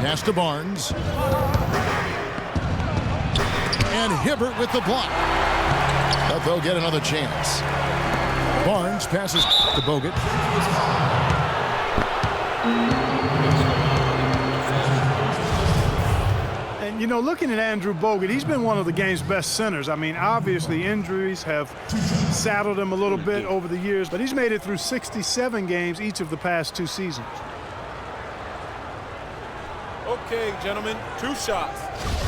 Pass to Barnes. And Hibbert with the block. But they'll get another chance. Barnes passes to Bogut. And, you know, looking at Andrew Bogut, he's been one of the game's best centers. I mean, obviously injuries have saddled him a little bit over the years, but he's made it through 67 games each of the past 2 seasons. Okay, gentlemen, 2 shots.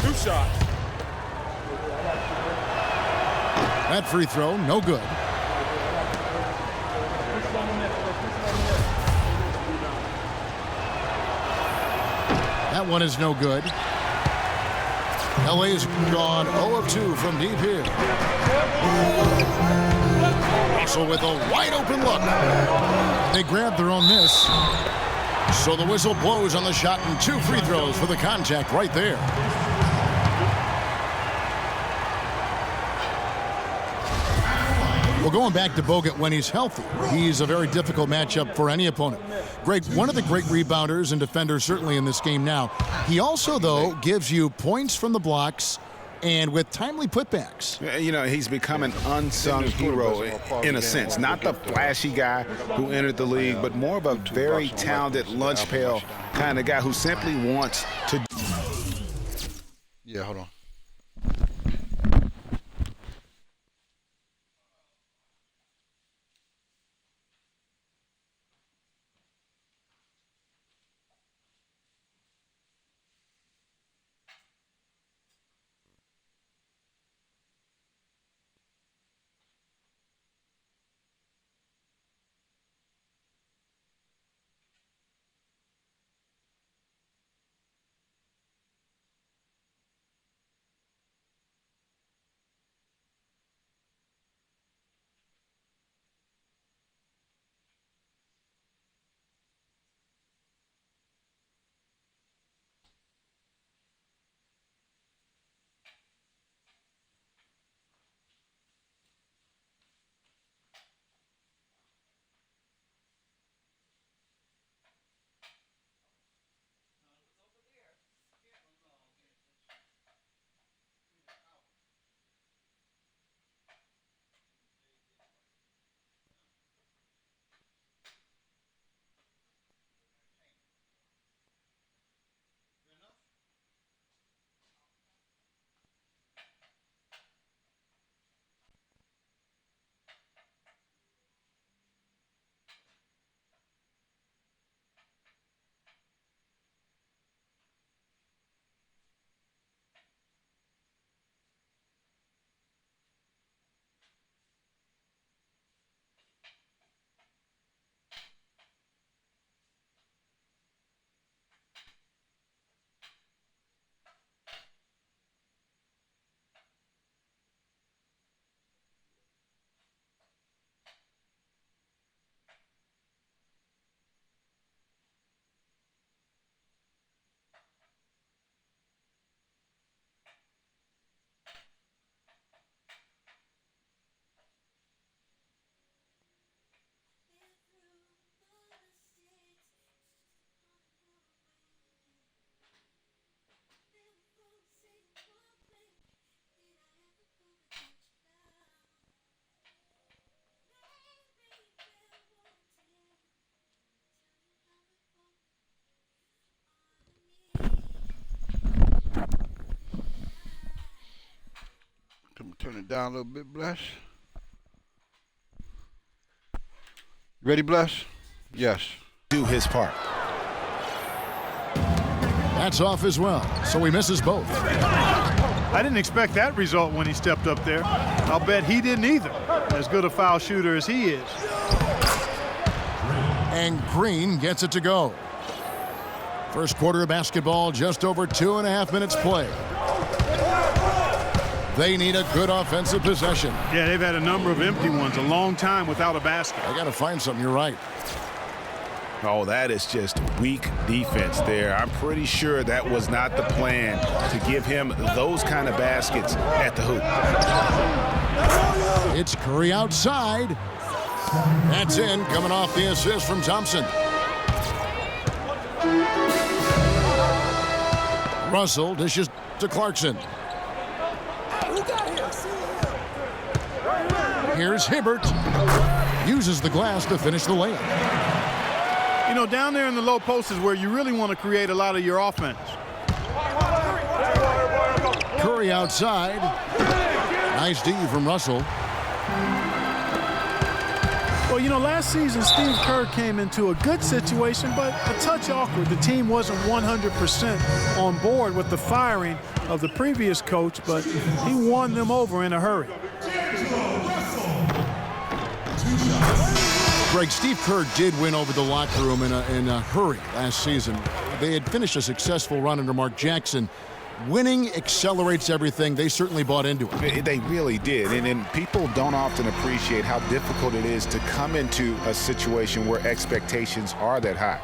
2 shots. That free throw, no good. That one is no good. LA's gone 0 of 2 from deep here. Russell with a wide open look. They grabbed their own miss. So the whistle blows on the shot and 2 free throws for the contact right there. Well, going back to Bogut when he's healthy, he's a very difficult matchup for any opponent. Great, one of the great rebounders and defenders certainly in this game now. He also, though, gives you points from the blocks and with timely putbacks. You know, he's become an unsung hero in a sense. Not the flashy guy who entered the league, but more of a very talented lunch pail kind of guy who simply wants to. Yeah, hold on. Turn it down a little bit, Bless. Ready, Bless? Yes. Do his part. That's off as well, so he misses both. I didn't expect that result when he stepped up there. I'll bet he didn't either, as good a foul shooter as he is. And Green gets it to go. First quarter of basketball, just over 2.5 minutes play. They need a good offensive possession. Yeah, they've had a number of empty ones, a long time without a basket. I got to find something, you're right. Oh, that is just weak defense there. I'm pretty sure that was not the plan to give him those kind of baskets at the hoop. It's Curry outside. That's in, coming off the assist from Thompson. Russell dishes to Clarkson. Here's Hibbert. Uses the glass to finish the layup. You know, down there in the low post is where you really want to create a lot of your offense. Curry outside. Nice D from Russell. Well, you know, last season Steve Kerr came into a good situation, but a touch awkward. The team wasn't 100% on board with the firing of the previous coach, but he won them over in a hurry. Greg, Steve Kerr did win over the locker room in a hurry last season. They had finished a successful run under Mark Jackson. Winning accelerates everything. They certainly bought into it. They really did. And people don't often appreciate how difficult it is to come into a situation where expectations are that high.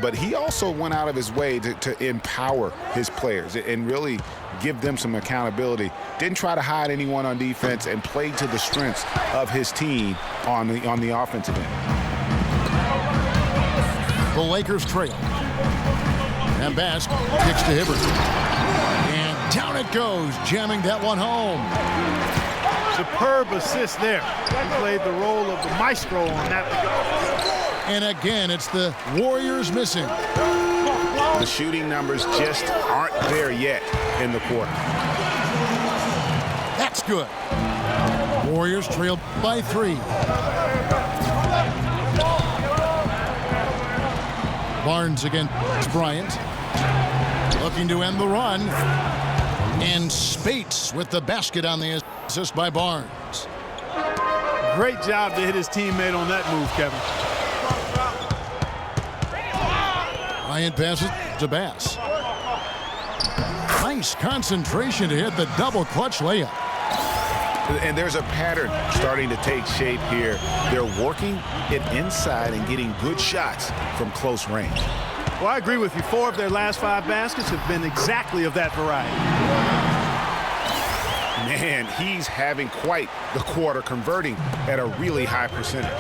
But he also went out of his way to empower his players and really give them some accountability. Didn't try to hide anyone on defense and played to the strengths of his team on the offensive end. The Lakers trail. And Bask kicks to Hibbert. And down it goes, jamming that one home. Superb assist there. He played the role of the maestro on that. And again, it's the Warriors missing. The shooting numbers just aren't there yet in the quarter. That's good. Warriors trailed by 3. Barnes against Bryant. Looking to end the run. And Spates with the basket on the assist by Barnes. Great job to hit his teammate on that move, Kevin. Bryant passes to Bass. Nice concentration to hit the double clutch layup. And there's a pattern starting to take shape here. They're working it inside and getting good shots from close range. Well, I agree with you. 4 of their last 5 baskets have been exactly of that variety. Man, he's having quite the quarter, converting at a really high percentage.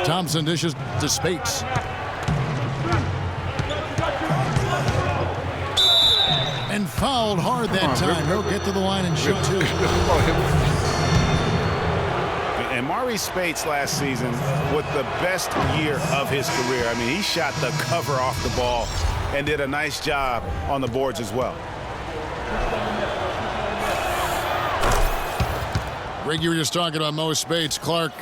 Thompson dishes to Spates. And fouled hard that time. He'll get to the line and shoot 2. And Maurice Spates last season with the best year of his career. I mean, he shot the cover off the ball and did a nice job on the boards as well. Greg, you were just talking about Mo Spates. Clark,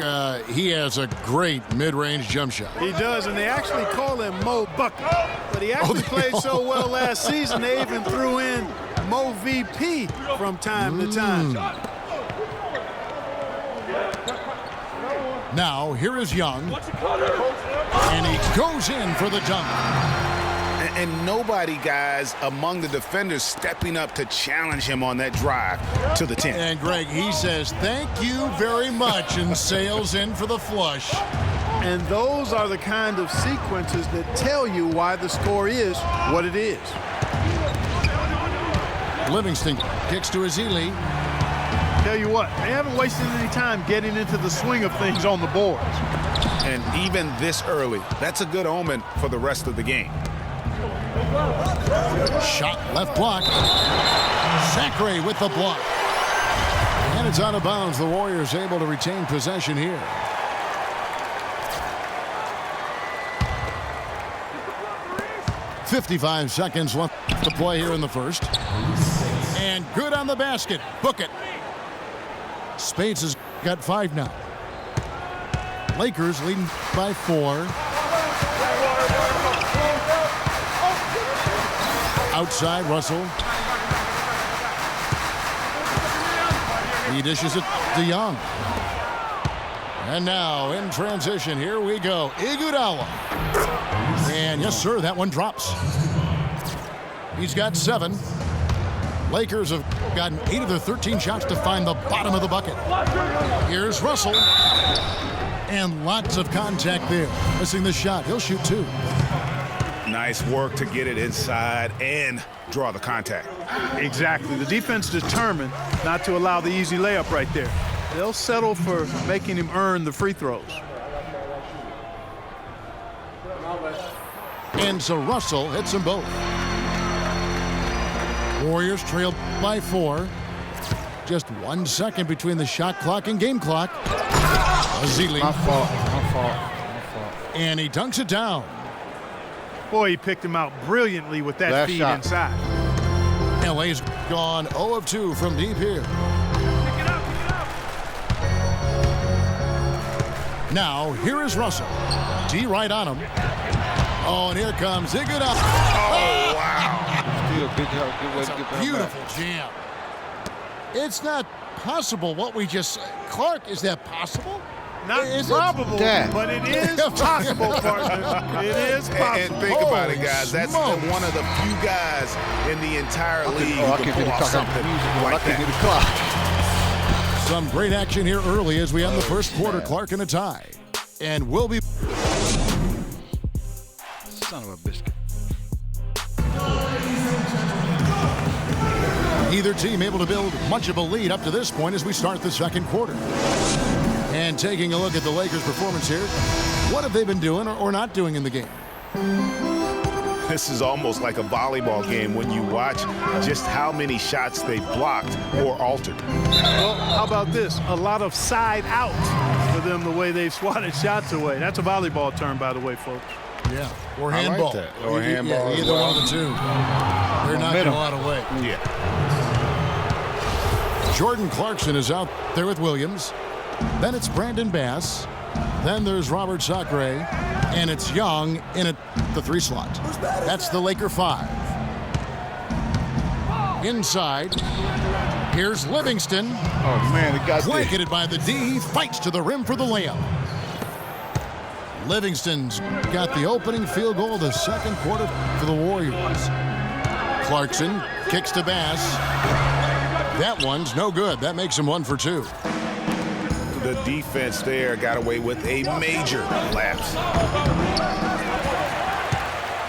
he has a great mid-range jump shot. He does, and they actually call him Mo Bucket. But he actually played so well last season, they even threw in Mo VP from time to time. Now, here is Young. And he goes in for the dunk. And nobody, guys, among the defenders stepping up to challenge him on that drive to the 10. And Greg, he says, thank you very much, and sails in for the flush. And those are the kind of sequences that tell you why the score is what it is. Livingston kicks to Ezeli. Tell you what, they haven't wasted any time getting into the swing of things on the boards. And even this early, that's a good omen for the rest of the game. Shot left block. Sacre with the block. And it's out of bounds. The Warriors able to retain possession here. .55 seconds left to play here in the first. And good on the basket. Book it. Spates has got 5 now. Lakers leading by 4. Outside, Russell. He dishes it to Young. And now in transition, here we go. Iguodala. And yes, sir, that one drops. He's got 7. Lakers have gotten 8 of their 13 shots to find the bottom of the bucket. Here's Russell. And lots of contact there. Missing the shot. He'll shoot 2. Nice work to get it inside and draw the contact. Exactly. The defense determined not to allow the easy layup right there. They'll settle for making him earn the free throws. And so Russell hits them both. Warriors trailed by 4. Just 1 second between the shot clock and game clock. Ezeli. My fault. And he dunks it down. Boy, he picked him out brilliantly with that Last feed shot. inside. LA's gone 0 of 2 from deep here. Now, here is Russell. D right on him. Oh, and here comes Iguodala. Oh, wow. Still good job. Good way It's to get a that beautiful back. jam. It's not possible what we just said. Clark, is that possible? Not Is it? probable, Dad. but it is possible, partner. It is possible. And think about it, Holy guys. That's smokes. one of the few guys in the entire league Oh, I who can can hear the pull off clock. something I like can hear the that. clock. Some great action here early as we end the first quarter. Clark in a tie. And we'll be... Son of a biscuit. Either team able to build much of a lead up to this point as we start the second quarter. And taking a look at the Lakers' performance here, what have they been doing or not doing in the game? This is almost like a volleyball game when you watch just how many shots they blocked or altered. Well, how about this? A lot of side out for them the way they've swatted shots away. That's a volleyball term, by the way, folks. Yeah, or I like handball. that. Or handball as either well. one of the two. They're knocking a lot away. Yeah. Jordan Clarkson is out there with Williams. Then it's Brandon Bass. Then there's Robert Sacre. And it's Young in at the 3 slot. That's the Laker 5. Inside, here's Livingston. Oh, man, it got this. Blanketed by the D. He fights to the rim for the layup. Livingston's got the opening field goal of the second quarter for the Warriors. Clarkson kicks to Bass. That one's no good. That makes him 1 for 2. The defense there got away with a major lapse.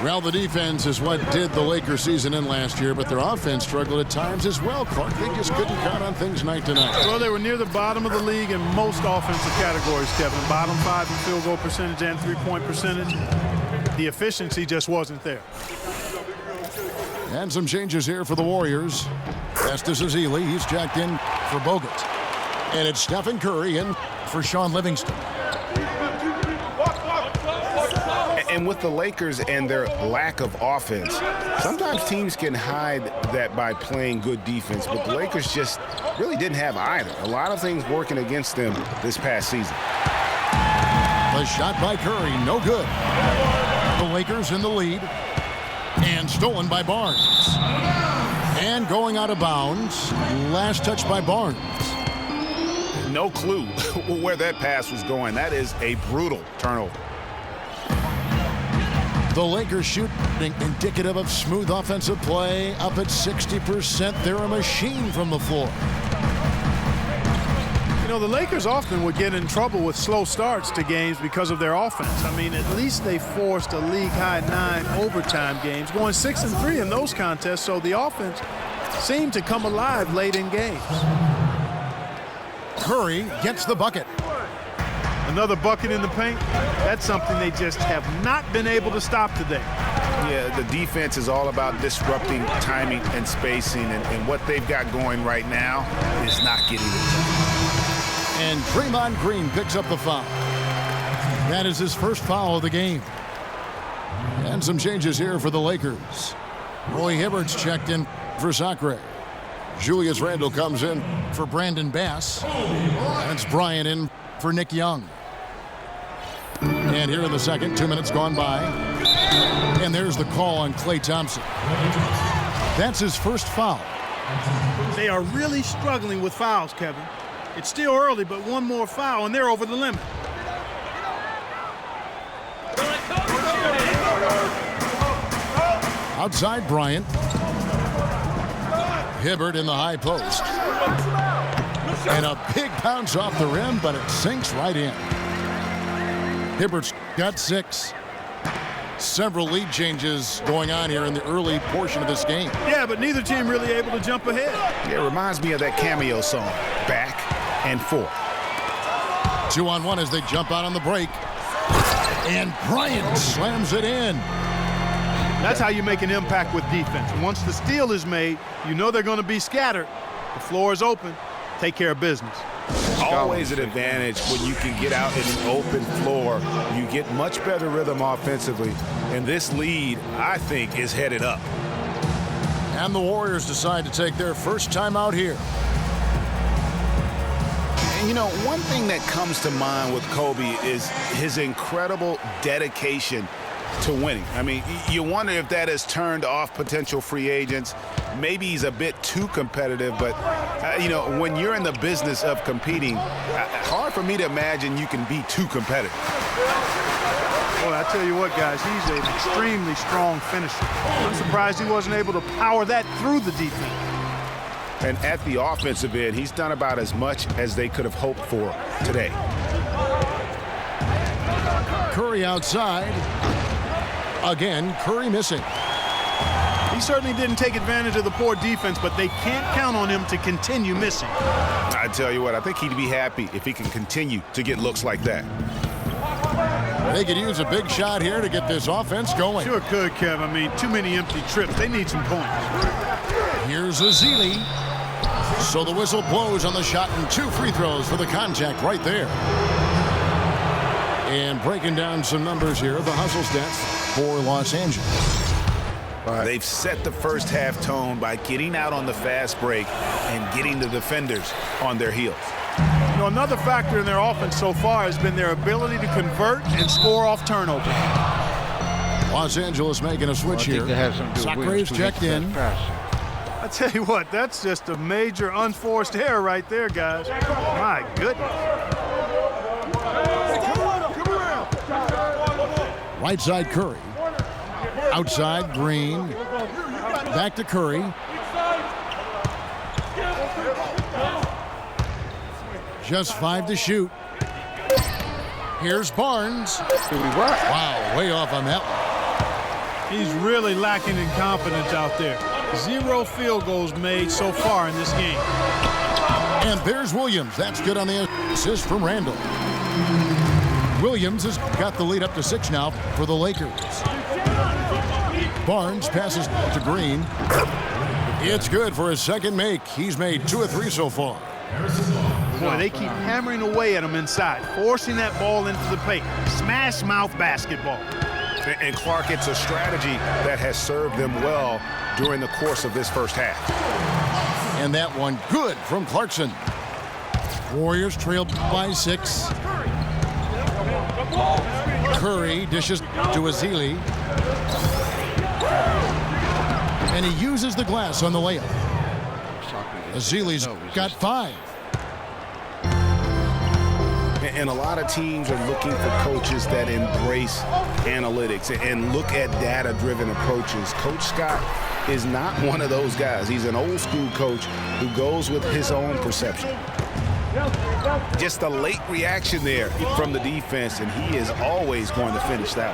Well, the defense is what did the Lakers season in last year, but their offense struggled at times as well, Clark. They just couldn't count on things night to night. Well, they were near the bottom of the league in most offensive categories, Kevin. Bottom 5 in field goal percentage and three-point percentage. The efficiency just wasn't there. And some changes here for the Warriors. Estes Ezeli, he's jacked in for Bogut. And it's Stephen Curry in for Sean Livingston. And with the Lakers and their lack of offense, sometimes teams can hide that by playing good defense, but the Lakers just really didn't have either. A lot of things working against them this past season. The shot by Curry, no good. The Lakers in the lead. And stolen by Barnes. And going out of bounds. Last touch by Barnes. No clue where that pass was going. That is a brutal turnover. The Lakers shooting indicative of smooth offensive play. Up at 60%. They're a machine from the floor. You know, the Lakers often would get in trouble with slow starts to games because of their offense. I mean, at least they forced a league-high 9 overtime games, going 6-3 in those contests, so the offense seemed to come alive late in games. Curry gets the bucket. Another bucket in the paint, that's something they just have not been able to stop today. Yeah, the defense is all about disrupting timing and spacing, and what they've got going right now is not getting it done. And Draymond Green picks up the foul. That is his first foul of the game. And some changes here for the Lakers. Roy Hibbert's checked in for Sacre. Julius Randle comes in for Brandon Bass. And it's Bryant in for Nick Young. And here in the second, 2 minutes gone by. And there's the call on Klay Thompson. That's his first foul. They are really struggling with fouls, Kevin. It's still early, but one more foul, and they're over the limit. Outside Bryant. Hibbert in the high post. And a big bounce off the rim, but it sinks right in. Hibbert's got 6. Several lead changes going on here in the early portion of this game. Yeah, but neither team really able to jump ahead. Yeah, it reminds me of that cameo song, Back and Forth. 2-on-1 as they jump out on the break. And Bryant slams it in. That's how you make an impact with defense. Once the steal is made, you know they're going to be scattered. The floor is open. Take care of business. Always an advantage when you can get out in an open floor. You get much better rhythm offensively. And this lead, I think, is headed up. And the Warriors decide to take their first time out here. And you know, one thing that comes to mind with Kobe is his incredible dedication to winning. I mean, you wonder if that has turned off potential free agents. Maybe he's a bit too competitive, but, you know, when you're in the business of competing, hard for me to imagine you can be too competitive. Boy, I tell you what, guys, he's an extremely strong finisher. I'm surprised he wasn't able to power that through the defense. And at the offensive end, he's done about as much as they could have hoped for today. Curry outside. Again, Curry missing. He certainly didn't take advantage of the poor defense, but they can't count on him to continue missing. I tell you what, I think he'd be happy if he can continue to get looks like that. They could use a big shot here to get this offense going. Sure could, Kev. I mean, too many empty trips. They need some points. Here's Ezeli. So the whistle blows on the shot and 2 free throws for the contact right there. And breaking down some numbers here, the hustle stats for Los Angeles. They've set the first half tone by getting out on the fast break and getting the defenders on their heels. You know, another factor in their offense so far has been their ability to convert and score off turnovers. Los Angeles making a switch here. Sacre's checked in. I tell you what, that's just a major unforced error right there, guys. My goodness. Right side Curry. Outside Green. Back to Curry. Just 5 to shoot. Here's Barnes. Wow, way off on that one. He's really lacking in confidence out there. 0 field goals made so far in this game. And there's Williams. That's good on the assist from Randall. Williams has got the lead up to 6 now for the Lakers. Barnes passes to Green. It's good for his second make. He's made 2 of 3 so far. Boy, they keep hammering away at him inside, forcing that ball into the paint. Smash mouth basketball. And Clark, it's a strategy that has served them well during the course of this first half. And that one good from Clarkson. Warriors trail by 6. Curry dishes to Ezeli. And he uses the glass on the layup. Ezeli's got 5. And a lot of teams are looking for coaches that embrace analytics and look at data-driven approaches. Coach Scott is not one of those guys. He's an old-school coach who goes with his own perception. Just a late reaction there from the defense, and he is always going to finish that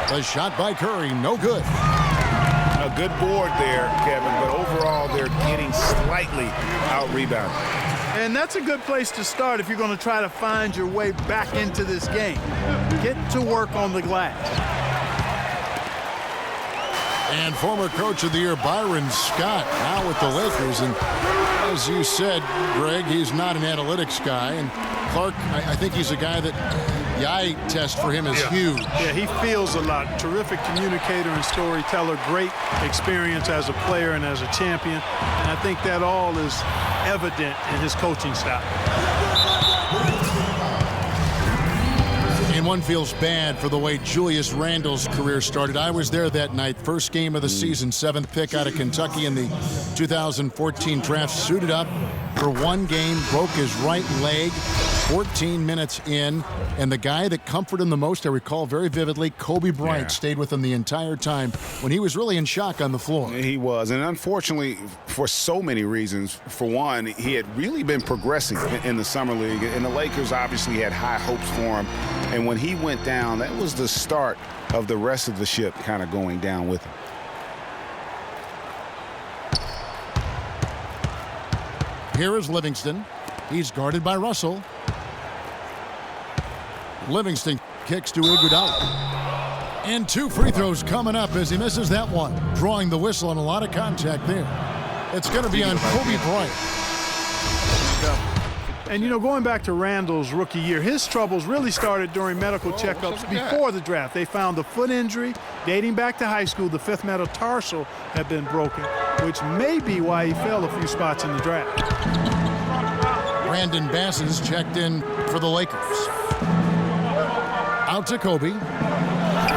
one. The shot by Curry, no good. A good board there, Kevin, but overall they're getting slightly out-rebounded. And that's a good place to start if you're going to try to find your way back into this game. Get to work on the glass. And former Coach of the Year Byron Scott now with the Lakers. And as you said, Greg, he's not an analytics guy. And Clark, I think he's a guy that the eye test for him is huge. Yeah, he feels a lot. Terrific communicator and storyteller. Great experience as a player and as a champion. And I think that all is evident in his coaching style. And one feels bad for the way Julius Randle's career started. I was there that night. First game of the season, 7th pick out of Kentucky in the 2014 draft. Suited up for one game, broke his right leg 14 minutes in. And the guy that comforted him the most, I recall very vividly, Kobe Bryant stayed with him the entire time when he was really in shock on the floor. He was, and unfortunately, for so many reasons. For one, he had really been progressing in the summer league, and the Lakers obviously had high hopes for him. And when he went down, that was the start of the rest of the ship kind of going down with him. Here is Livingston. He's guarded by Russell. Livingston kicks to Iguodala. And 2 free throws coming up as he misses that one. Drawing the whistle and a lot of contact there. It's going to be on Kobe Bryant. And, you know, going back to Randall's rookie year, his troubles really started during medical checkups before the draft. They found a foot injury dating back to high school. The 5th metatarsal had been broken, which may be why he fell a few spots in the draft. Brandon Bass is checked in for the Lakers. Out to Kobe.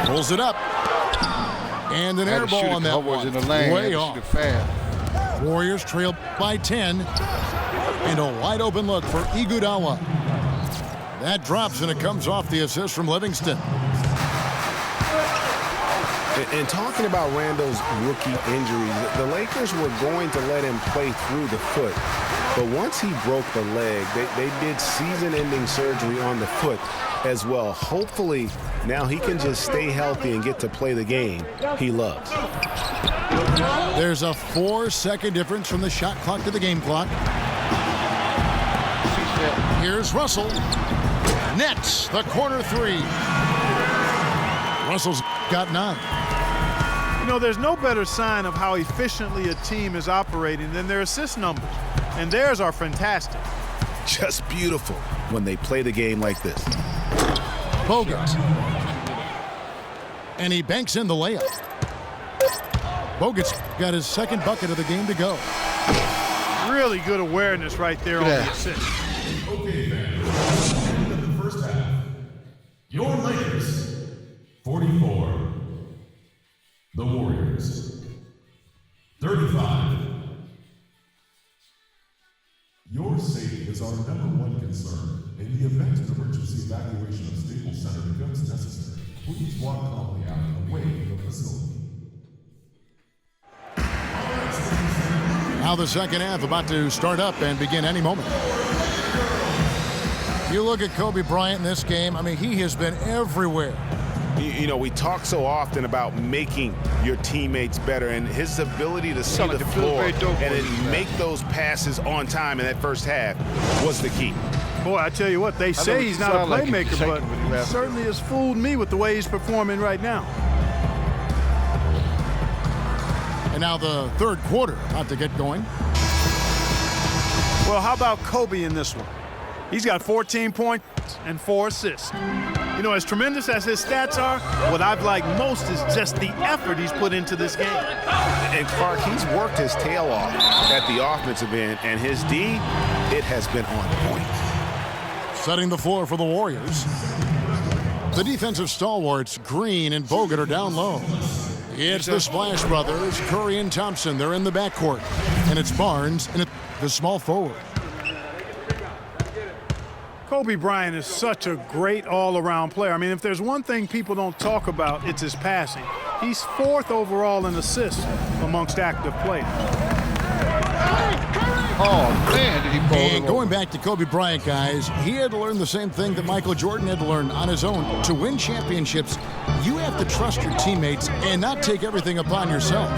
Pulls it up. And an air ball on that one. In the lane. Way off. Warriors trail by 10. And a wide open look for Iguodala. That drops and it comes off the assist from Livingston. And talking about Randall's rookie injuries, the Lakers were going to let him play through the foot. But once he broke the leg, they did season-ending surgery on the foot as well. Hopefully, now he can just stay healthy and get to play the game he loves. There's a 4-second difference from the shot clock to the game clock. Here's Russell. Nets the corner 3. Russell's got 9. You know, there's no better sign of how efficiently a team is operating than their assist numbers. And theirs are fantastic. Just beautiful when they play the game like this. Bogut. And he banks in the layup. Bogut's got his 2nd bucket of the game to go. Really good awareness right there on the assist. Okay, fans. End of the first half. Your Lakers, 44. The Warriors, 35. Your safety is our #1 concern. In the event an emergency evacuation of Staples Center becomes necessary, please walk calmly out and away from the facility. Now the second half about to start up and begin any moment. You look at Kobe Bryant in this game, I mean, he has been everywhere. You know, we talk so often about making your teammates better, and his ability to see the floor and then make those passes on time in that first half was the key. Boy, I tell you what, they say he's not a playmaker, but he certainly has fooled me with the way he's performing right now. And now the third quarter about to get going. Well, how about Kobe in this one? He's got 14 points and 4 assists. You know, as tremendous as his stats are, what I've liked most is just the effort he's put into this game. And Clark, he's worked his tail off at the offensive end, and his D, it has been on point. Setting the floor for the Warriors. The defensive stalwarts, Green and Bogut, are down low. It's the Splash Brothers, Curry and Thompson. They're in the backcourt. And it's Barnes and the small forward. Kobe Bryant is such a great all-around player. I mean, if there's one thing people don't talk about, it's his passing. He's 4th overall in assists amongst active players. Oh, man, did he pull it And over. going back to Kobe Bryant, guys, he had to learn the same thing that Michael Jordan had to learn on his own. To win championships, you have to trust your teammates and not take everything upon yourself.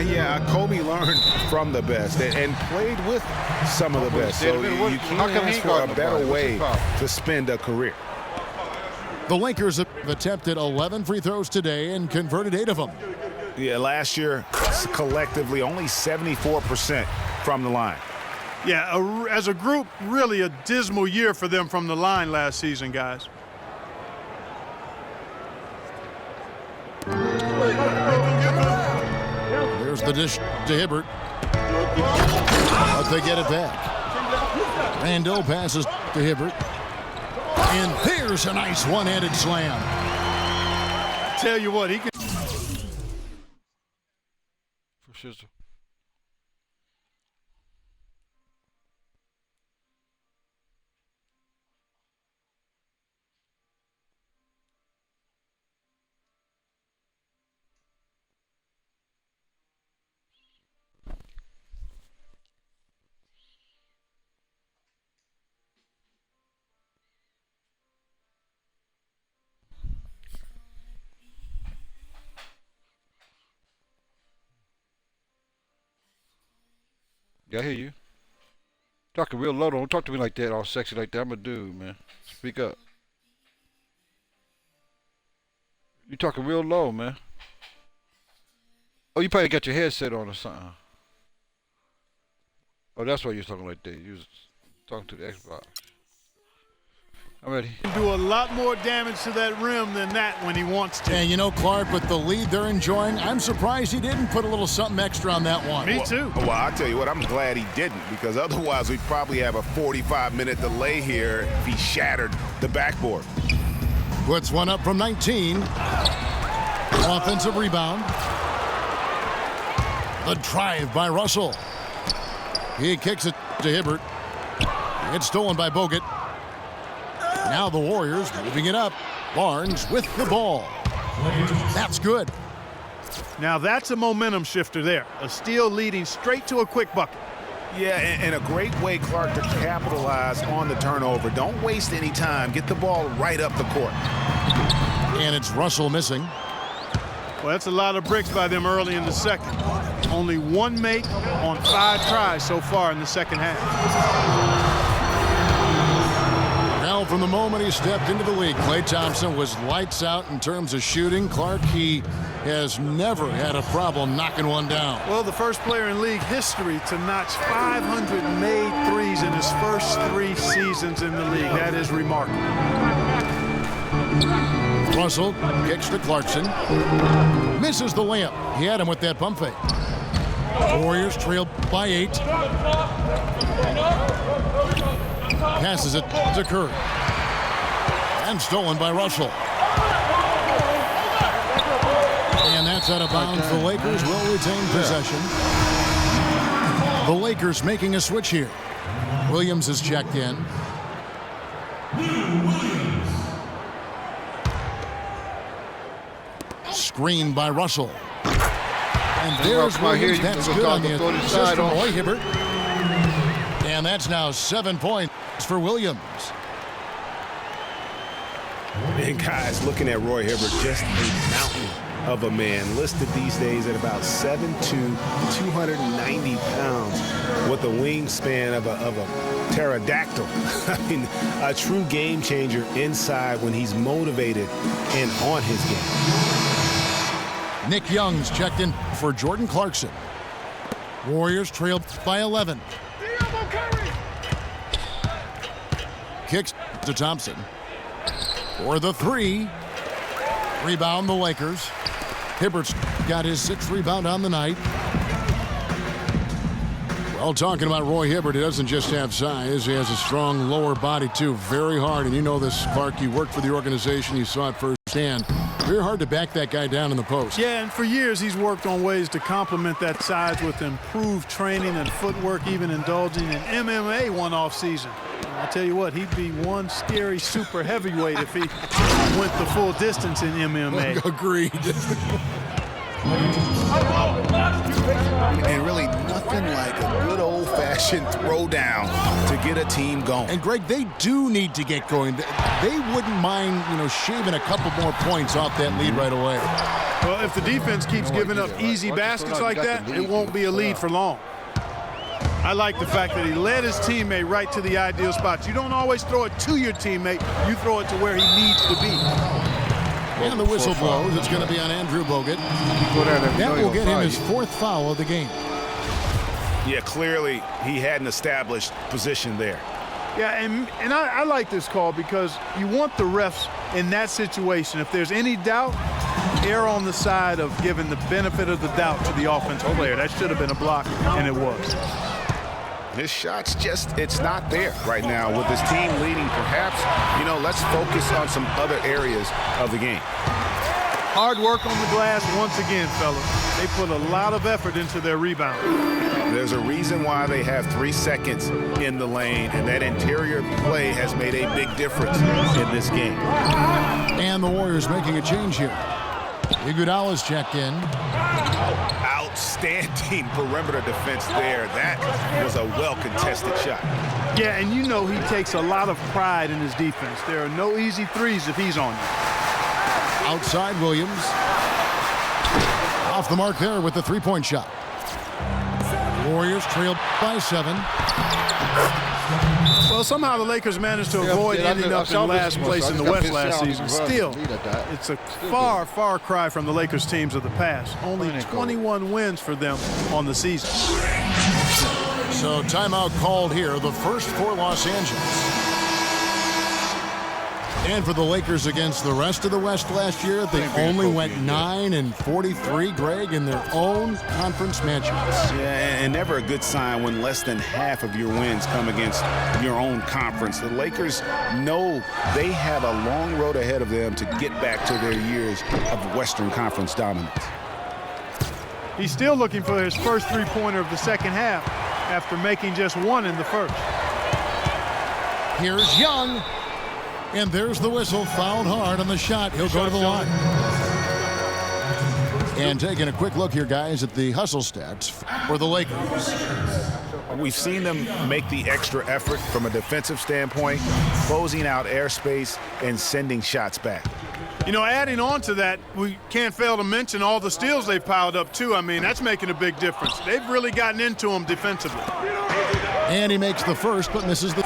Yeah, Kobe learned from the best and played with some of the best. So you can't ask for a better way to spend a career. The Lakers have attempted 11 free throws today and converted 8 of them. Yeah, last year, collectively, only 74% from the line. Yeah, as a group, really a dismal year for them from the line last season, guys. There's the dish to Hibbert. But they get it back. Randall passes to Hibbert. And there's a nice one-handed slam. Tell you what, he can. For Shizzle. Yeah, I hear you. Talking real low. Don't talk to me like that, all sexy like that. I'm a dude, man. Speak up. You talking real low, man. Oh, you probably got your headset on or something. Oh, that's why you're talking like that. You was talking to the Xbox. I'm ready. He can do a lot more damage to that rim than that when he wants to. And you know, Clark, with the lead they're enjoying, I'm surprised he didn't put a little something extra on that one. Me too. Well, I'll tell you what, I'm glad he didn't, because otherwise we'd probably have a 45-minute delay here if he shattered the backboard. Puts one up from 19. Offensive rebound. The drive by Russell. He kicks it to Hibbert. It's stolen by Bogut. Now the Warriors moving it up. Barnes with the ball. That's good. Now that's a momentum shifter there. A steal leading straight to a quick bucket. Yeah, and a great way, Clark, to capitalize on the turnover. Don't waste any time. Get the ball right up the court. And it's Russell missing. Well, that's a lot of bricks by them early in the second. Only one make on 5 tries so far in the second half. Now, from the moment he stepped into the league, Klay Thompson was lights out in terms of shooting. Clark, he has never had a problem knocking one down. Well, the first player in league history to notch 500 made threes in his first 3 seasons in the league. That is remarkable. Russell kicks to Clarkson. Misses the layup. He had him with that pump fake. Warriors trail by 8. Passes it to Curry. And stolen by Russell. And that's out of bounds. The Lakers will retain possession. The Lakers making a switch here. Williams has checked in. Screen by Russell. And there's Williams. That's good on the assist from Roy Hibbert. And that's now 7 points for Williams. And guys, looking at Roy Hibbert, just a mountain of a man, listed these days at about 7'2", 290 pounds, with a wingspan of a pterodactyl. I mean, a true game changer inside when he's motivated and on his game. Nick Young's checked in for Jordan Clarkson. Warriors trailed by 11. Kicks to Thompson. For the 3. Rebound the Lakers. Hibbert's got his 6th rebound on the night. Well, talking about Roy Hibbert, he doesn't just have size. He has a strong lower body, too. Very hard. And you know this, Clark. You worked for the organization. You saw it firsthand. Very hard to back that guy down in the post. Yeah, and for years he's worked on ways to complement that size with improved training and footwork, even indulging in MMA one off season. I'll tell you what, he'd be one scary super heavyweight if he went the full distance in MMA. Agreed. And really nothing like a good old-fashioned throwdown to get a team going. And Greg, they do need to get going. They wouldn't mind, shaving a couple more points off that lead right away. Well, if the defense keeps giving up easy baskets like that, it won't be a lead for long. I like the fact that he led his teammate right to the ideal spots. You don't always throw it to your teammate. You throw it to where he needs to be. And the whistle blows. It's going to be on Andrew Bogut. That will get him his 4th foul of the game. Yeah, clearly he had an established position there. Yeah, and I like this call because you want the refs in that situation. If there's any doubt, err on the side of giving the benefit of the doubt to the offensive player. That should have been a block, and it was. His shot's it's not there right now with his team leading. Perhaps, let's focus on some other areas of the game. Hard work on the glass once again, fellas. They put a lot of effort into their rebound. There's a reason why they have 3 seconds in the lane, and that interior play has made a big difference in this game. And the Warriors making a change here. Iguodala's checked in. Outstanding perimeter defense there. That was a well-contested shot. Yeah, and he takes a lot of pride in his defense. There are no easy threes if he's on you. Outside Williams. Off the mark there with the 3-point shot. Warriors trail by 7. Well, Well, somehow the Lakers managed to avoid ending up in last place in the West last season. Still, it's a far, far cry from the Lakers teams of the past. Only 21 wins for them on the season. So timeout called here, the first for Los Angeles. And for the Lakers against the rest of the West last year, they only went 9-43, Greg, in their own conference matchups. Yeah, and never a good sign when less than half of your wins come against your own conference. The Lakers know they have a long road ahead of them to get back to their years of Western Conference dominance. He's still looking for his first three-pointer of the second half after making just one in the first. Here's Young. And there's the whistle, fouled hard on the shot. He'll go to the line. And taking a quick look here, guys, at the hustle stats for the Lakers. We've seen them make the extra effort from a defensive standpoint, closing out airspace and sending shots back. You know, adding on to that, we can't fail to mention all the steals they've piled up, too. I mean, that's making a big difference. They've really gotten into them defensively. And he makes the first, but misses the...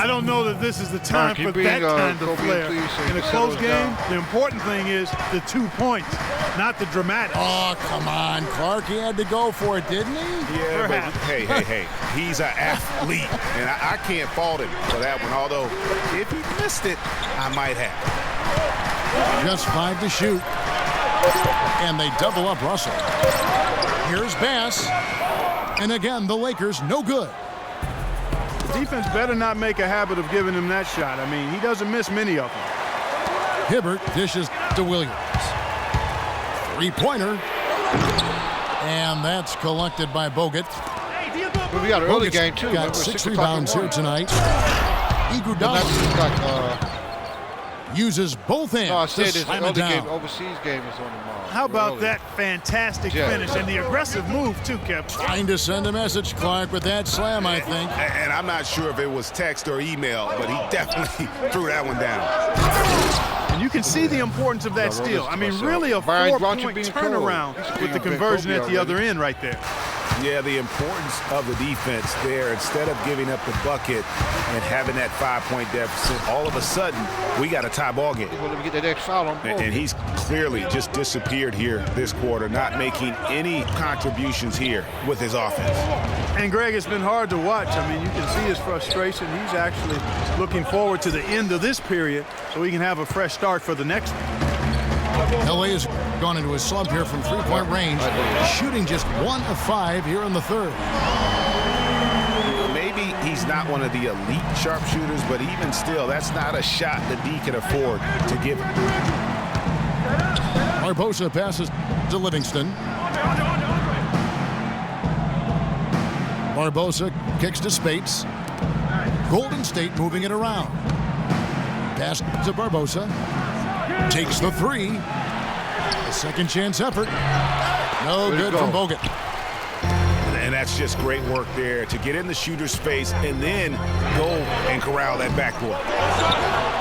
I don't know that this is the time for that kind of flair. In a close game, the important thing is the 2 points, not the dramatic. Oh, come on, Clark. He had to go for it, didn't he? Yeah, but hey. He's an athlete, and I can't fault him for that one. Although, if he missed it, I might have. Just 5 to shoot. And they double up Russell. Here's Bass. And again, the Lakers no good. Defense better not make a habit of giving him that shot. I mean, he doesn't miss many of them. Hibbert dishes to Williams. Three-pointer. And that's collected by Bogut. But we got an early game, too. Got 6 rebounds here tonight. Iguodala uses both hands to slam it down. Overseas game is on tomorrow. How about that fantastic finish and the aggressive move, too, Kevin? Trying to send a message, Clark, with that slam, I think. And I'm not sure if it was text or email, but he definitely threw that one down. And you can see the importance of that steal. I mean, really a 4-point turnaround with the conversion at the other end right there. Yeah, the importance of the defense there. Instead of giving up the bucket and having that 5-point deficit, all of a sudden, we got a tie ball game. Let me get that next foul on And he's clearly just disappeared here this quarter, not making any contributions here with his offense. And, Greg, it's been hard to watch. I mean, you can see his frustration. He's actually looking forward to the end of this period so he can have a fresh start for the next one. LA has gone into a slump here from three-point range, shooting just 1 of 5 here in the third. Maybe he's not one of the elite sharpshooters, but even still, that's not a shot that D can afford to give him. Barbosa passes to Livingston. Barbosa kicks to Spates. Golden State moving it around. Pass to Barbosa. Takes the three. A second chance effort. No good from Bogut. And that's just great work there to get in the shooter's face and then go and corral that backboard.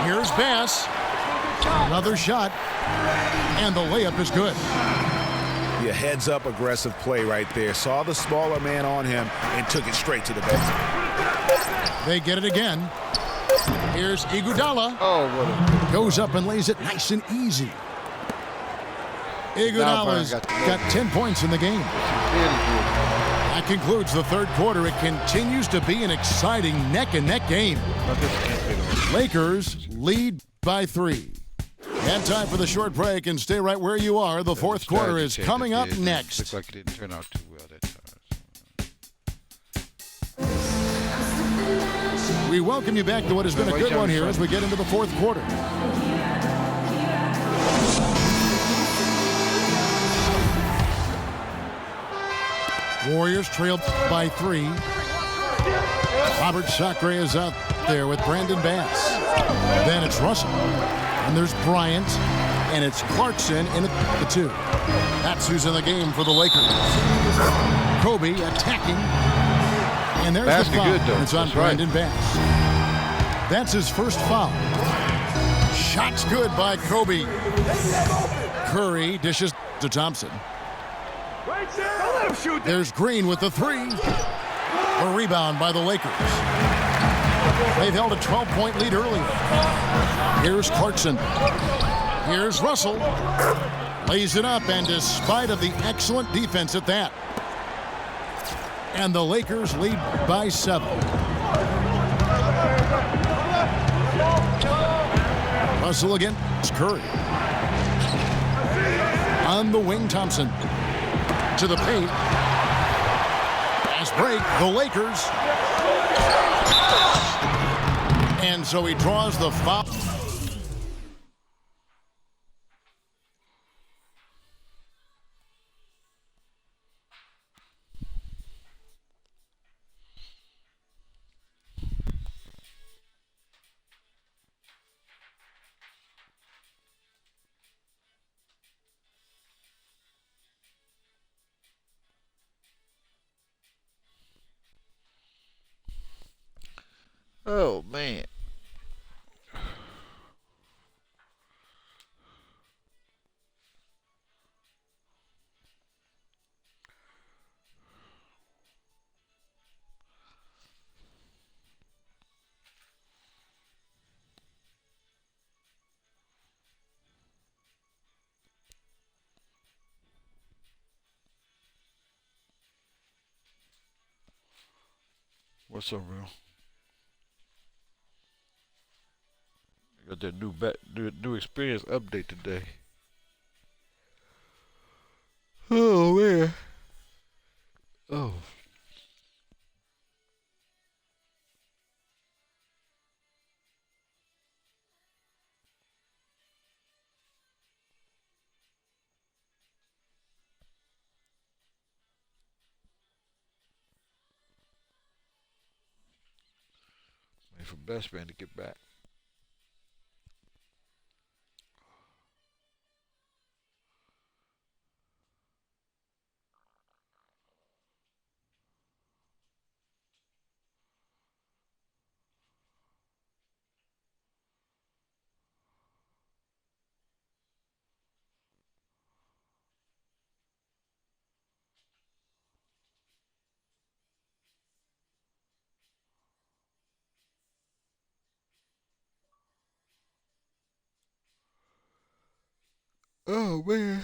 Here's Bass. Another shot. And the layup is good. Yeah, heads up aggressive play right there. Saw the smaller man on him and took it straight to the basket. They get it again. Here's Iguodala. Oh, what Goes up and lays it nice and easy. Iguodala's got 10 points in the game. That concludes the third quarter. It continues to be an exciting neck-and-neck game. Lakers lead by 3. And time for the short break, and stay right where you are. The fourth quarter is coming up next. Looks like it didn't turn out too well that time. We welcome you back to what has been a good one here as we get into the fourth quarter. Warriors trailed by 3. Robert Sacre is out there with Brandon Bass. Then it's Russell. And there's Bryant. And it's Clarkson in at the 2. That's who's in the game for the Lakers. Kobe attacking. And there's the foul. And it's on Brandon Bass. That's his first foul. Shots good by Kobe. Curry dishes to Thompson. There's Green with the three. A rebound by the Lakers. They've held a 12-point lead early. Here's Clarkson. Here's Russell. Lays it up, and despite of the excellent defense at that. And the Lakers lead by 7. Russell against Curry. On the wing, Thompson. To the paint. Fast break, the Lakers. And so he draws the foul. Oh, man. What's up, bro? Got that new experience update today. Oh man. Oh. Wait for Best Man to get back. Oh man.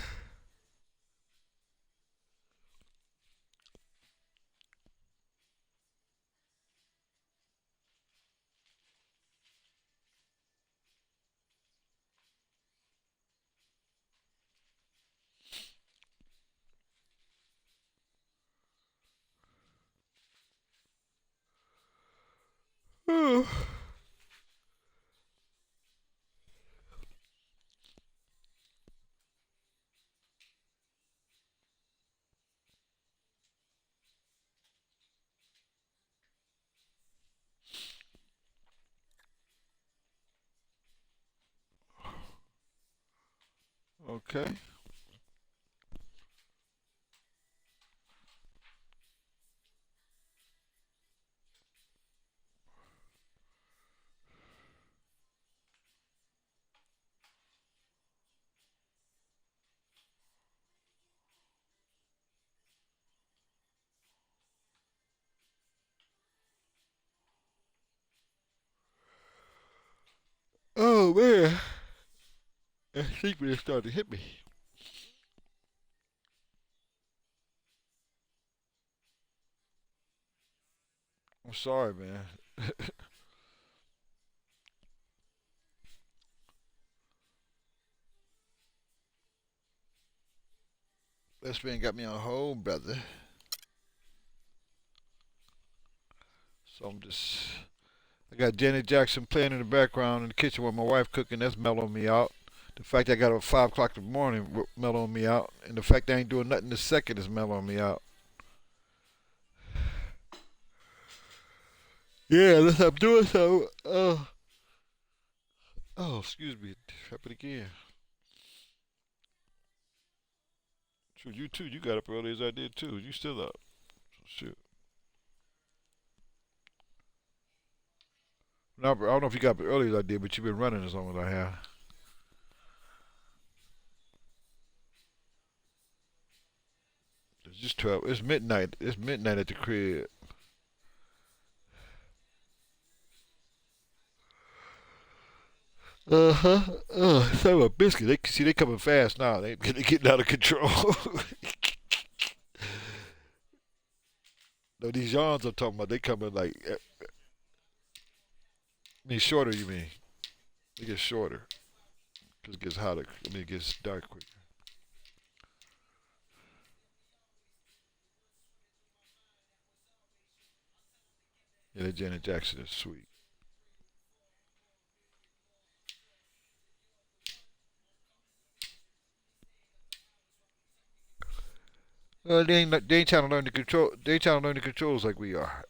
Oh. Okay. Oh man. That secret is starting to hit me. I'm sorry, man. Best Man got me on hold, brother. So I got Janet Jackson playing in the background in the kitchen with my wife cooking. That's mellowing me out. The fact I got up at 5 o'clock in the morning mellowing me out. And the fact I ain't doing nothing this second is mellowing me out. Yeah, unless I'm doing so. Oh, excuse me. Happened again. Shoot, you too. You got up early as I did too. You still up. Shoot. Now, I don't know if you got up early as I did, but you've been running as long as I have. just 12. It's midnight. It's midnight at the crib. Son of a biscuit. They coming fast now. They getting out of control. No, these yawns I'm talking about, they coming like. I mean, shorter. You mean? They get shorter because it gets hotter. I mean, it gets dark quicker. Yeah, that Janet Jackson is sweet. They ain't trying to learn the control. They ain't trying to learn the controls like we are.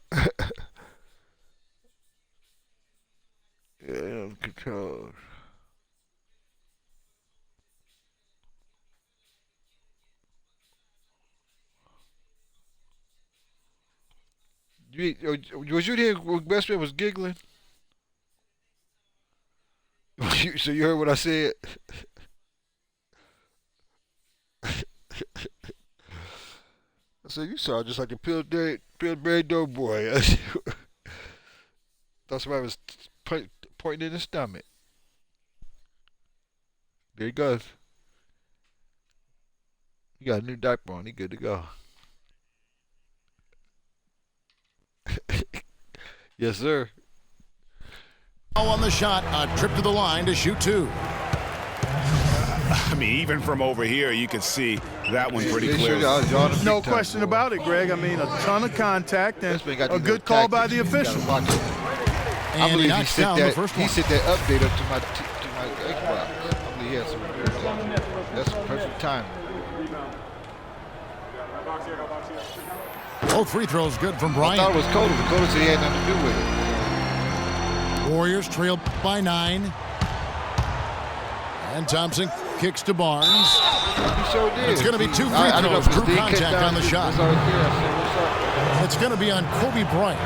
Yeah, controls. Was you there when Best Man was giggling? So you heard what I said? I said, you sound just like a Pillsbury Doughboy. Thought somebody was pointing in his stomach. There he goes. He got a new diaper on. He good to go. Yes, sir. On the shot, a trip to the line to shoot 2. I mean, even from over here, you can see that one pretty clear. No question about it, Greg. I mean, a ton of contact and a good call by the official. I believe he sent that update up to my Xbox. I believe he had some repair. That's perfect timing. Both free throws good from Bryant. I thought it was Coda. The Coda said he had nothing to do with it. Warriors trail by 9. And Thompson kicks to Barnes. He sure did. It's going to be 2 free throws. True contact on the shot. It's going to be on Kobe Bryant.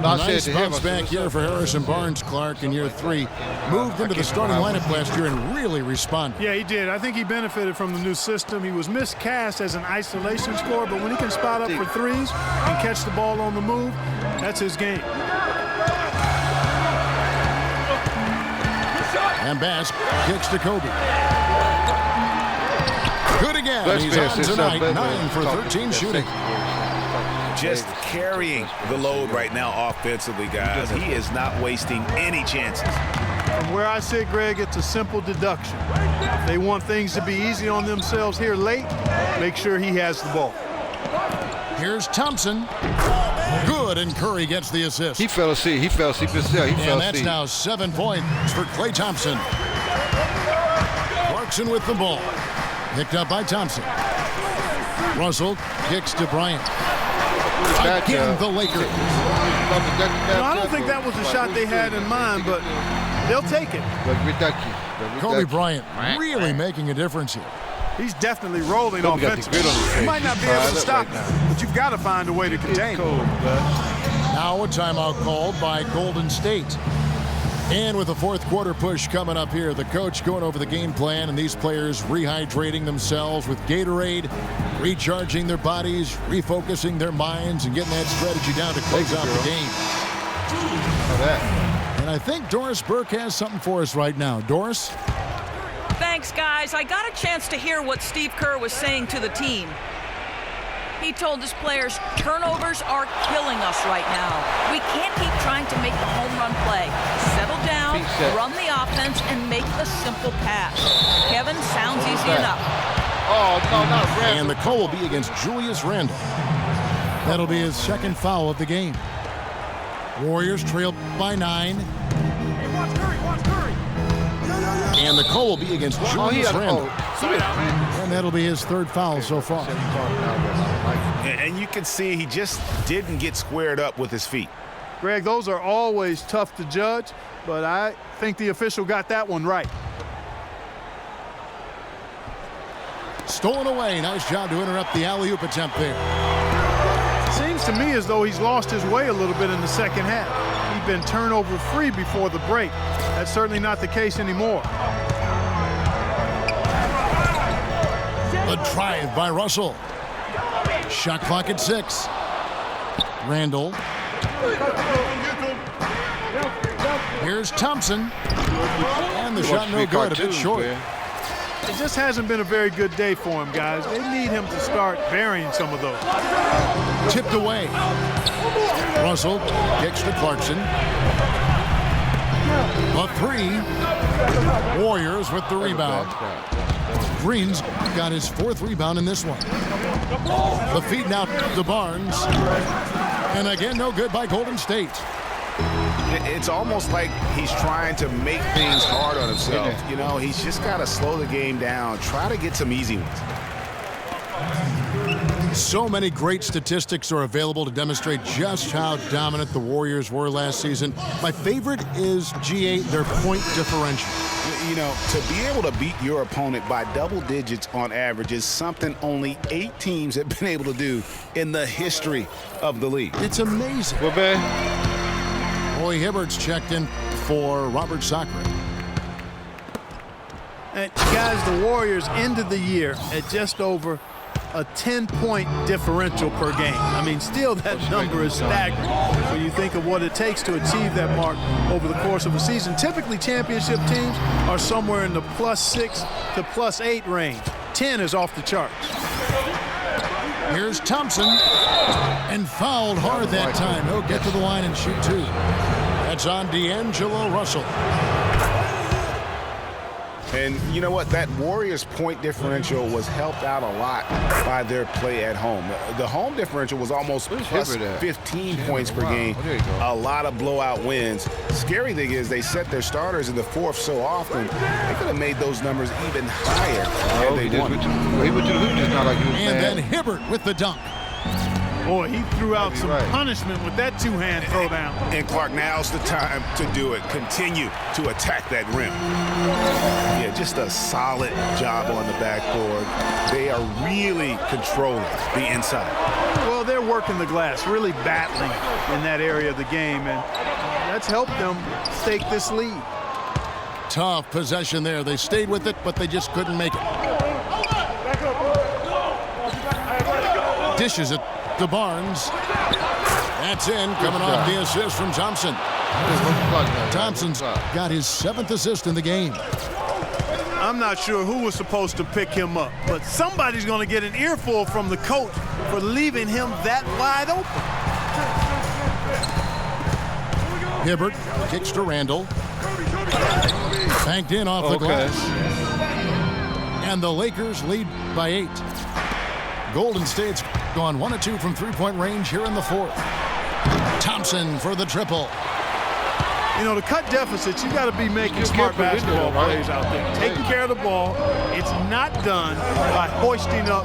Nice bounce back here for Harrison Barnes, Clark, in year 3. Moved into the starting lineup last year and really responded. Yeah, he did. I think he benefited from the new system. He was miscast as an isolation scorer, but when he can spot up for threes and catch the ball on the move, that's his game. And Bass kicks to Kobe. Good again. He's on tonight, 9 for 13 shooting. Just carrying the load right now offensively, guys. He is not wasting any chances. From where I sit, Greg, it's a simple deduction. If they want things to be easy on themselves here late, make sure he has the ball. Here's Thompson. Good, and Curry gets the assist. He fell asleep. And that's now 7 points for Klay Thompson. Clarkson with the ball. Picked up by Thompson. Russell kicks to Bryant. Again, the Lakers. I don't think that was the shot they had in mind, but they'll take it. Kobe Bryant really making a difference here. He's definitely rolling offensively. You might not be able to stop him, but you've got to find a way to contain him. Now a timeout called by Golden State. And with the fourth quarter push coming up here, the coach going over the game plan and these players rehydrating themselves with Gatorade, recharging their bodies, refocusing their minds, and getting that strategy down to close out the game. And I think Doris Burke has something for us right now. Doris? Thanks, guys. I got a chance to hear what Steve Kerr was saying to the team. He told his players, turnovers are killing us right now. We can't keep trying to make the home run play. Settle down, run the offense, and make the simple pass. Kevin, sounds easy enough. Oh, no, not Randall. And the call will be against Julius Randle. That'll be his second foul of the game. Warriors trail by 9. And the call will be against Julius Randle. And that'll be his third foul so far. And you can see he just didn't get squared up with his feet. Greg, those are always tough to judge, but I think the official got that one right. Stolen away. Nice job to interrupt the alley-oop attempt there. Seems to me as though he's lost his way a little bit in the second half. He'd been turnover free before the break. That's certainly not the case anymore. The drive by Russell. Shot clock at 6. Randall. Here's Thompson. And the shot no good, a bit short. It just hasn't been a very good day for him, guys. They need him to start burying some of those. Tipped away. Russell kicks to Clarkson. A 3. Warriors with the rebound. Green's got his 4th rebound in this one. The feed now to Barnes. And again, no good by Golden State. It's almost like he's trying to make things hard on himself. You know, he's just got to slow the game down, try to get some easy ones. So many great statistics are available to demonstrate just how dominant the Warriors were last season. My favorite is GA, their point differential. You know, to be able to beat your opponent by double digits on average is something only 8 teams have been able to do in the history of the league. It's amazing. Well, man. Roy Hibbert's checked in for Robert Sacre. And guys, the Warriors ended the year at just over a 10-point differential per game. I mean, still that number is staggering when you think of what it takes to achieve that mark over the course of a season. Typically, championship teams are somewhere in the +6 to +8 range. 10 is off the charts. Here's Thompson, and fouled hard that time. He'll get to the line and shoot 2. That's on D'Angelo Russell. And you know what? That Warriors point differential was helped out a lot by their play at home. The home differential was almost plus 15 points per game. A lot of blowout wins. Scary thing is they set their starters in the 4th so often, they could have made those numbers even higher had they won. He went to the hoop just not like he was And mad. then Hibbert with the dunk. Boy, he threw out some punishment with that 2-hand throwdown. And Clark, now's the time to do it. Continue to attack that rim. Yeah, just a solid job on the backboard. They are really controlling the inside. Well, they're working the glass, really battling in that area of the game, and that's helped them stake this lead. Tough possession there. They stayed with it, but they just couldn't make it. Dishes it to Barnes. That's in, coming off the assist from Thompson. Thompson's got his 7th assist in the game. I'm not sure who was supposed to pick him up, but somebody's going to get an earful from the coach for leaving him that wide open. Hibbert kicks to Randall. Banked in off the glass. And the Lakers lead by 8. Golden State's gone 1 of 2 from 3-point range here in the 4th. Thompson for the triple. You know, to cut deficits, you got to be making smart basketball plays out there. Taking care of the ball. It's not done by hoisting up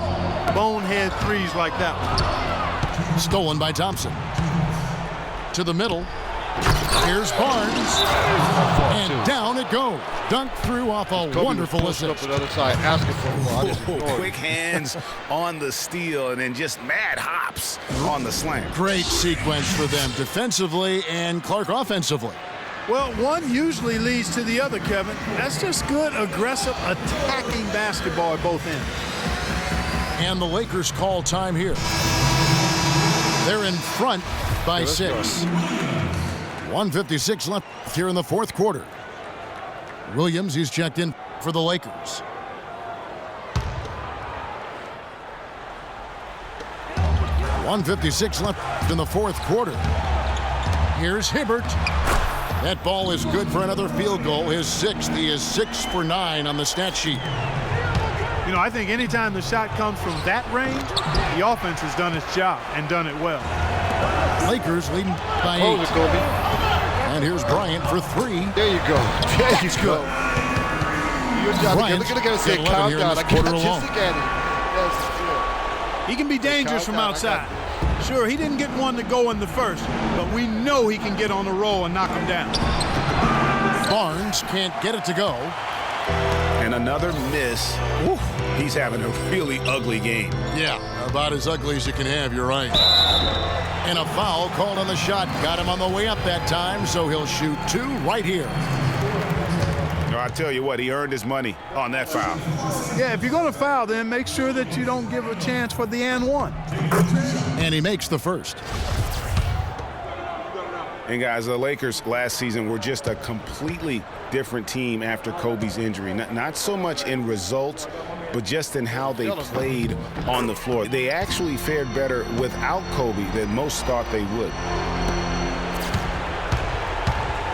bonehead threes like that one. Stolen by Thompson. To the middle. Here's Barnes. And down it goes. Dunked through off a wonderful assist. Up the other side, asking for the ball. Quick hands on the steal and then just mad hops on the slam. Great sequence for them defensively and Clark offensively. Well, one usually leads to the other, Kevin. That's just good, aggressive, attacking basketball at both ends. And the Lakers call time here. They're in front by 6. 1:56 left here in the 4th quarter. Williams, he's checked in for the Lakers. .156 left in the 4th quarter. Here's Hibbert. That ball is good for another field goal. His 6th. He is 6 for 9 on the stat sheet. You know, I think anytime the shot comes from that range, the offense has done its job and done it well. Lakers leading by 8. And here's Bryant for 3. There you go. There you go. Your job. Bryant's Look at it say got 11 here in countdown. this I can't quarter just alone. look at it. He can be dangerous from outside. Sure, he didn't get one to go in the first, but we know he can get on the roll and knock him down. Barnes can't get it to go. And another miss. Woo. He's having a really ugly game. Yeah, about as ugly as you can have, you're right. And a foul called on the shot. Got him on the way up that time, so he'll shoot 2 right here. All I tell you what, he earned his money on that foul. Yeah, if you're going to foul, then make sure that you don't give a chance for the and one. And he makes the first. And guys, the Lakers last season were just a completely different team after Kobe's injury. Not so much in results, but just in how they played on the floor. They actually fared better without Kobe than most thought they would.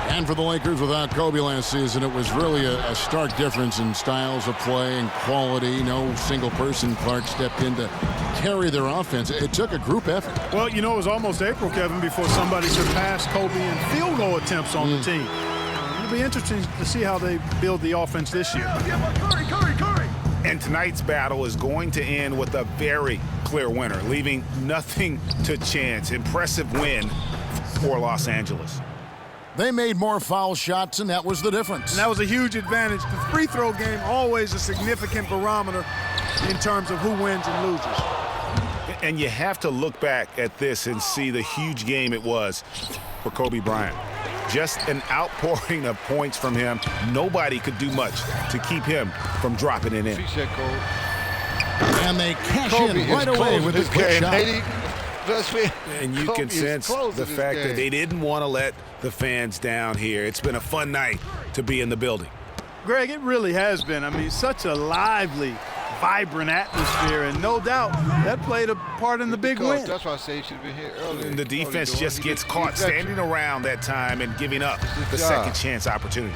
And for the Lakers without Kobe last season, it was really a stark difference in styles of play and quality. No single person, Clark, stepped in to carry their offense. It took a group effort. Well, you know, it was almost April, Kevin, before somebody surpassed Kobe in field goal attempts on the team. It'll be interesting to see how they build the offense this year. And tonight's battle is going to end with a very clear winner, leaving nothing to chance. Impressive win for Los Angeles. They made more foul shots, and that was the difference. And that was a huge advantage. The free throw game always a significant barometer in terms of who wins and loses. And you have to look back at this and see the huge game it was for Kobe Bryant. Just an outpouring of points from him. Nobody could do much to keep him from dropping it in. And they cash in right away with this quick shot. And you can sense the fact that they didn't want to let the fans down here. It's been a fun night to be in the building. Greg, it really has been. I mean, such a lively, vibrant atmosphere, and no doubt that played a part in the big win. That's why I say he should have been here earlier. And the defense just gets caught standing around that time and giving up the second chance opportunity.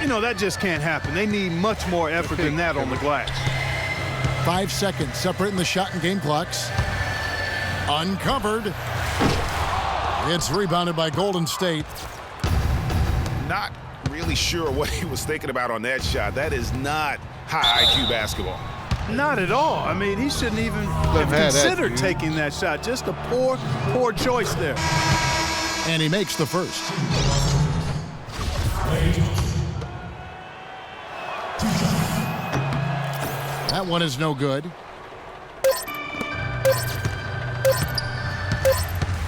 You know, that just can't happen. They need much more effort than that on the glass. 5 seconds separating the shot and game clocks. Uncovered. It's rebounded by Golden State. Not really sure what he was thinking about on that shot. That is not high IQ basketball. Not at all. I mean, he shouldn't even have considered taking that shot. Just a poor choice there. And he makes the first. That one is no good.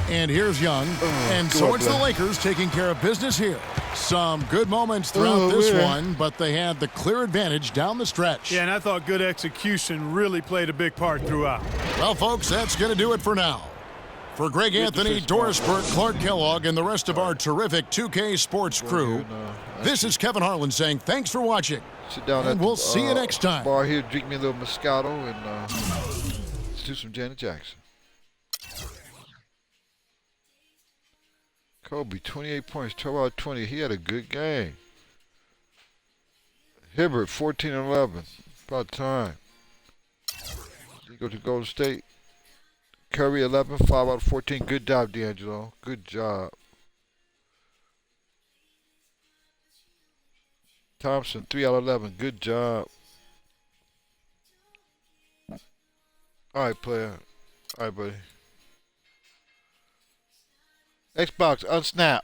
And here's Young. And so it's the Lakers taking care of business here. Some good moments throughout this one, but they had the clear advantage down the stretch. Yeah, and I thought good execution really played a big part throughout. Well, folks, that's going to do it for now. For Greg Anthony, Doris Burke, Clark Kellogg, and the rest of our terrific 2K Sports crew, this is Kevin Harlan saying thanks for watching. Sit down and we'll see you next time. Bar here, drink me a little Moscato, and let's do some Janet Jackson. Kobe, 28 points, 12 out of 20. He had a good game. Hibbert, 14 and 11. About time. He go to Golden State. Curry, 11, 5 out of 14. Good job, D'Angelo. Good job. Thompson, 3 out of 11. Good job. All right, player. All right, buddy. Xbox, unsnap.